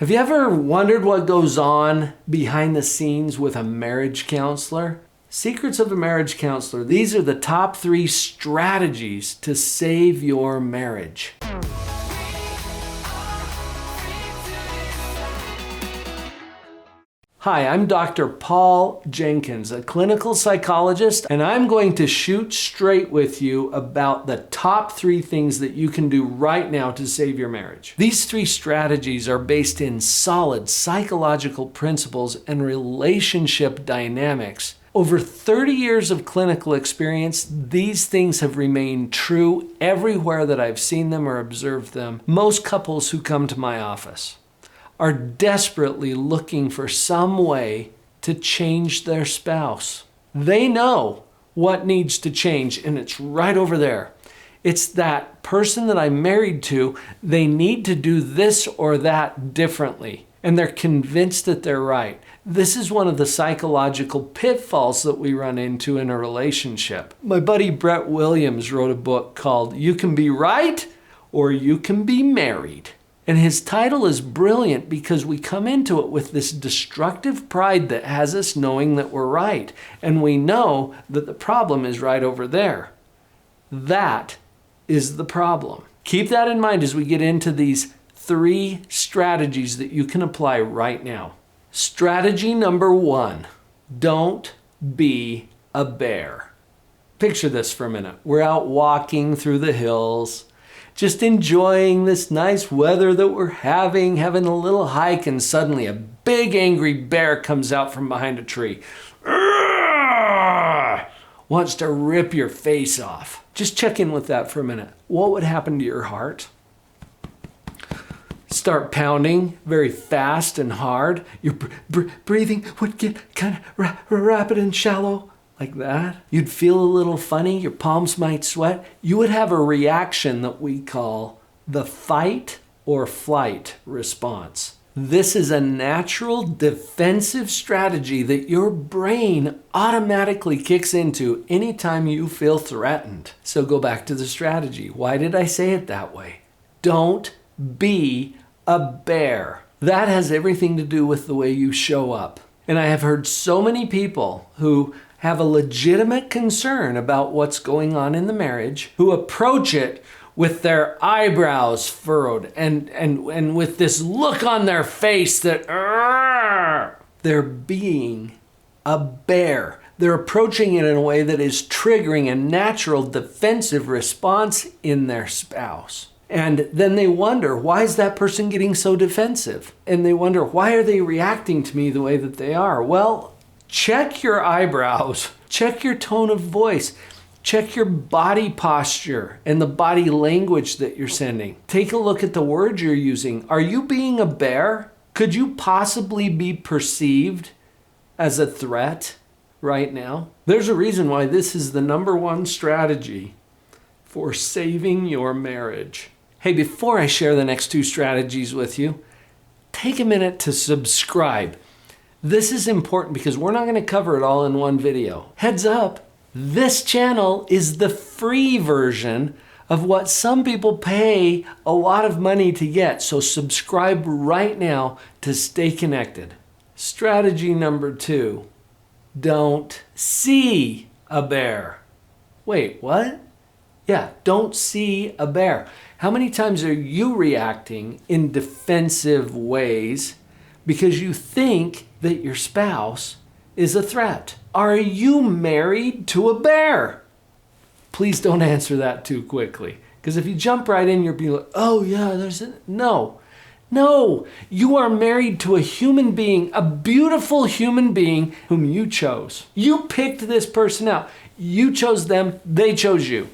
Have you ever wondered what goes on behind the scenes with a marriage counselor? Secrets of a Marriage Counselor. These are the top 3 strategies to save your marriage. Hi, I'm Dr. Paul Jenkins, a clinical psychologist, and I'm going to shoot straight with you about the top 3 things that you can do right now to save your marriage. These 3 strategies are based in solid psychological principles and relationship dynamics. Over 30 years of clinical experience, these things have remained true everywhere that I've seen them or observed them. Most couples who come to my office are desperately looking for some way to change their spouse. They know what needs to change, and it's right over there. It's that person that I'm married to, they need to do this or that differently, and they're convinced that they're right. This is one of the psychological pitfalls that we run into in a relationship. My buddy Brett Williams wrote a book called You Can Be Right or You Can Be Married. And his title is brilliant because we come into it with this destructive pride that has us knowing that we're right. And we know that the problem is right over there. That is the problem. Keep that in mind as we get into these 3 strategies that you can apply right now. Strategy number 1, don't be a bear. Picture this for a minute. We're out walking through the hills, just enjoying this nice weather that we're having a little hike, and suddenly a big angry bear comes out from behind a tree. Wants to rip your face off. Just check in with that for a minute. What would happen to your heart? Start pounding very fast and hard. Your breathing would get kind of rapid and shallow. Like that. You'd feel a little funny. Your palms might sweat. You would have a reaction that we call the fight or flight response. This is a natural defensive strategy that your brain automatically kicks into anytime you feel threatened. So go back to the strategy. Why did I say it that way? Don't be a bear. That has everything to do with the way you show up. And I have heard so many people who have a legitimate concern about what's going on in the marriage, who approach it with their eyebrows furrowed and with this look on their face that they're being a bear. They're approaching it in a way that is triggering a natural defensive response in their spouse. And then they wonder, why is that person getting so defensive? And they wonder, why are they reacting to me the way that they are? Well, check your eyebrows, check your tone of voice, check your body posture and the body language that you're sending. Take a look at the words you're using. Are you being a bear? Could you possibly be perceived as a threat right now? There's a reason why this is the number 1 strategy for saving your marriage. Hey, before I share the next 2 strategies with you, take a minute to subscribe. This is important because we're not going to cover it all in one video. Heads up, this channel is the free version of what some people pay a lot of money to get. So subscribe right now to stay connected. Strategy number 2, don't see a bear. Wait, what? Yeah, don't see a bear. How many times are you reacting in defensive ways because you think that your spouse is a threat? Are you married to a bear? Please don't answer that too quickly. Because if you jump right in, you'll be like, oh yeah, No, you are married to a human being, a beautiful human being whom you chose. You picked this person out. You chose them, they chose you.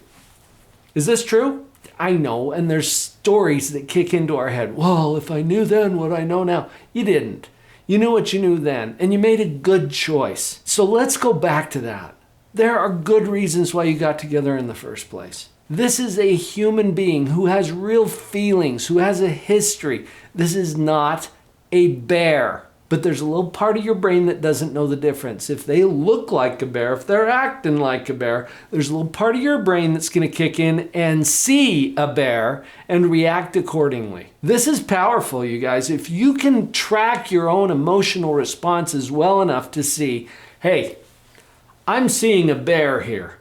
Is this true? I know, and there's stories that kick into our head. Well, if I knew then what I know now. You didn't. You knew what you knew then, and you made a good choice. So let's go back to that. There are good reasons why you got together in the first place. This is a human being who has real feelings, who has a history. This is not a bear. But there's a little part of your brain that doesn't know the difference. If they look like a bear, if they're acting like a bear, there's a little part of your brain that's going to kick in and see a bear and react accordingly. This is powerful, you guys. If you can track your own emotional responses well enough to see, hey, I'm seeing a bear here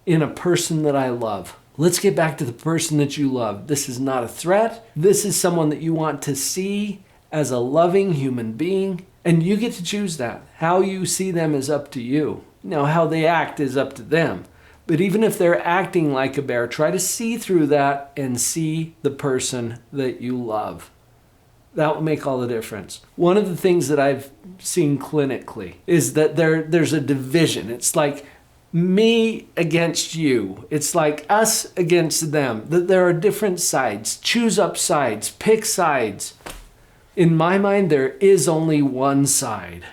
in a person that I love. Let's get back to the person that you love. This is not a threat. This is someone that you want to see as a loving human being, and you get to choose that. How you see them is up to you. Now, how they act is up to them. But even if they're acting like a bear, try to see through that and see the person that you love. That will make all the difference. One of the things that I've seen clinically is that there's a division. It's like me against you. It's like us against them. That there are different sides. Choose up sides. Pick sides. In my mind, there is only one side.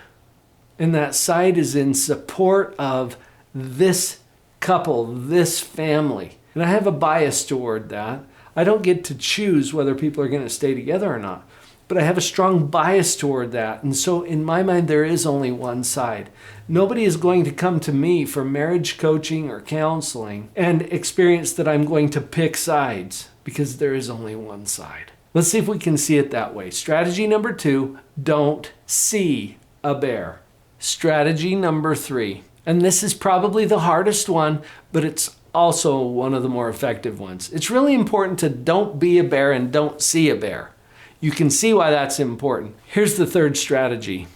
And that side is in support of this couple, this family. And I have a bias toward that. I don't get to choose whether people are going to stay together or not. But I have a strong bias toward that. And so in my mind, there is only one side. Nobody is going to come to me for marriage coaching or counseling and experience that I'm going to pick sides, because there is only one side. Let's see if we can see it that way. Strategy number 2, don't see a bear. Strategy number 3, and this is probably the hardest one, but it's also one of the more effective ones. It's really important to don't be a bear and don't see a bear. You can see why that's important. Here's the third strategy.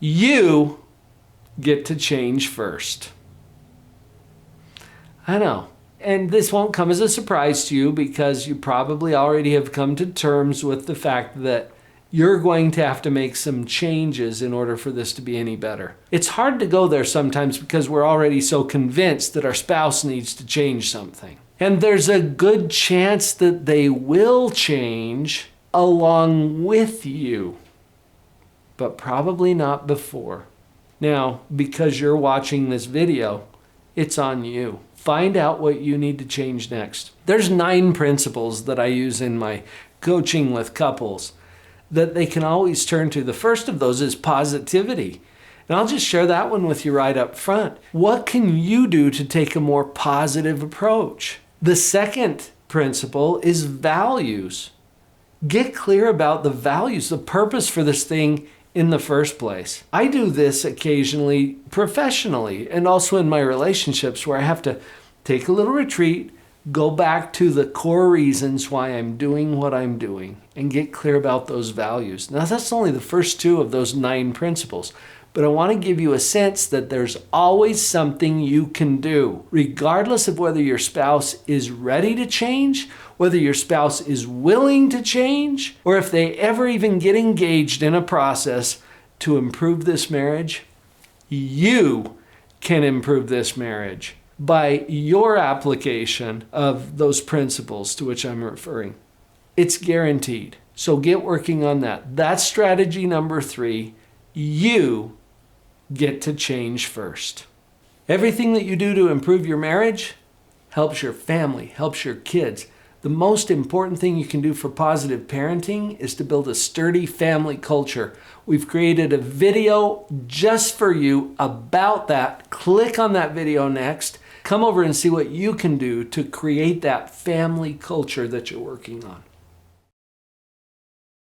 You get to change first. I know. And this won't come as a surprise to you, because you probably already have come to terms with the fact that you're going to have to make some changes in order for this to be any better. It's hard to go there sometimes because we're already so convinced that our spouse needs to change something. And there's a good chance that they will change along with you, but probably not before. Now, because you're watching this video, it's on you. Find out what you need to change next. There's 9 principles that I use in my coaching with couples that they can always turn to. The first of those is positivity. And I'll just share that one with you right up front. What can you do to take a more positive approach? The second principle is values. Get clear about the values, the purpose for this thing in the first place. I do this occasionally professionally and also in my relationships, where I have to take a little retreat, go back to the core reasons why I'm doing what I'm doing, and get clear about those values. Now, that's only the first 2 of those 9 principles, but I want to give you a sense that there's always something you can do, regardless of whether your spouse is ready to change, whether your spouse is willing to change, or if they ever even get engaged in a process to improve this marriage. You can improve this marriage by your application of those principles to which I'm referring. It's guaranteed. So get working on that. That's strategy number 3. You get to change first. Everything that you do to improve your marriage helps your family, helps your kids. The most important thing you can do for positive parenting is to build a sturdy family culture. We've created a video just for you about that. Click on that video next. Come over and see what you can do to create that family culture that you're working on.